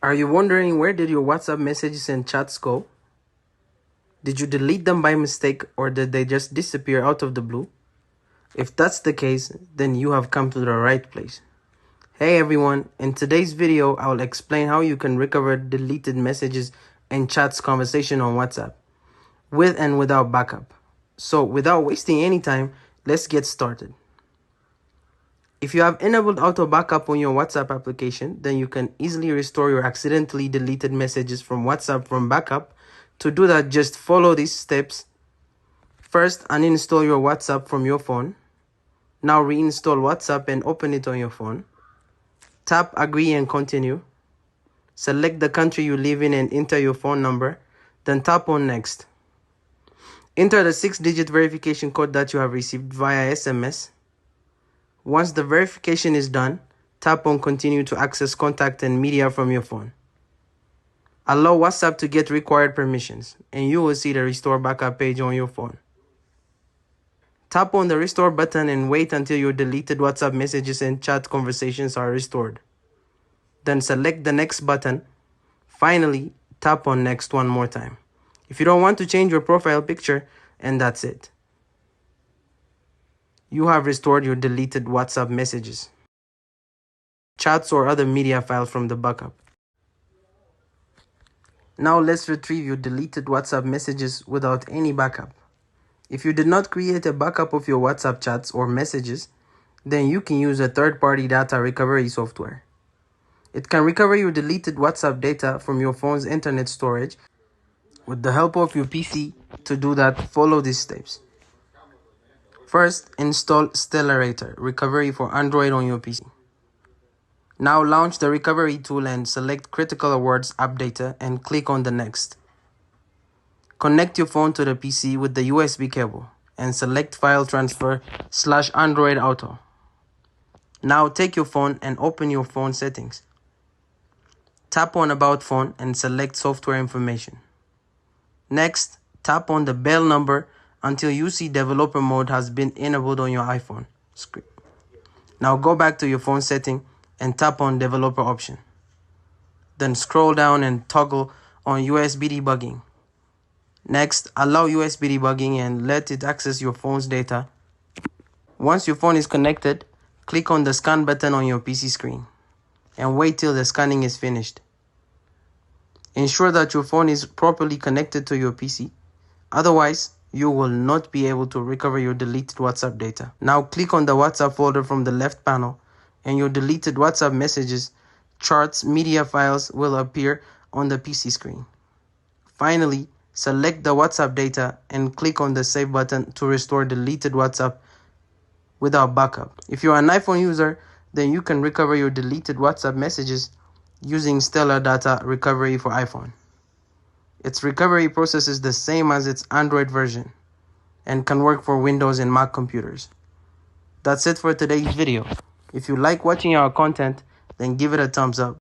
Are you wondering where did your WhatsApp messages and chats go? Did you delete them by mistake or did they just disappear out of the blue? If that's the case, then you have come to the right place. Hey everyone, in today's video, I will explain how you can recover deleted messages and chats conversation on WhatsApp, with and without backup. So without wasting any time, let's get started. If you have enabled auto backup on your WhatsApp application, then you can easily restore your accidentally deleted messages from WhatsApp from backup. To do that, just follow these steps. First, uninstall your WhatsApp from your phone. Now reinstall WhatsApp and open it on your phone. Tap agree and continue. Select the country you live in and enter your phone number. Then tap on next. Enter the 6-digit verification code that you have received via SMS. Once the verification is done, tap on continue to access contact and media from your phone. Allow WhatsApp to get required permissions and you will see the restore backup page on your phone. Tap on the restore button and wait until your deleted WhatsApp messages and chat conversations are restored. Then select the next button. Finally, tap on next one more time. If you don't want to change your profile picture, and that's it. You have restored your deleted WhatsApp messages, chats, or other media files from the backup. Now let's retrieve your deleted WhatsApp messages without any backup. If you did not create a backup of your WhatsApp chats or messages, then you can use a third-party data recovery software. It can recover your deleted WhatsApp data from your phone's internet storage. With the help of your PC, to do that, follow these steps. First, install Stellarator Recovery for Android on your PC. Now launch the recovery tool and select Critical Awards App Data and click on the Next. Connect your phone to the PC with the USB cable and select File Transfer /Android Auto. Now take your phone and open your phone settings. Tap on About Phone and select Software Information. Next, tap on the bell number until you see developer mode has been enabled on your iPhone screen. Now go back to your phone setting and tap on developer option. Then scroll down and toggle on USB debugging. Next, allow USB debugging and let it access your phone's data. Once your phone is connected, click on the scan button on your PC screen and wait till the scanning is finished. Ensure that your phone is properly connected to your PC. Otherwise, you will not be able to recover your deleted WhatsApp data. Now click on the WhatsApp folder from the left panel and your deleted WhatsApp messages, charts, media files will appear on the PC screen. Finally, select the WhatsApp data and click on the Save button to restore deleted WhatsApp without backup. If you are an iPhone user, then you can recover your deleted WhatsApp messages using Stellar Data Recovery for iPhone. Its recovery process is the same as its Android version and can work for Windows and Mac computers. That's it for today's video. If you like watching our content, then give it a thumbs up.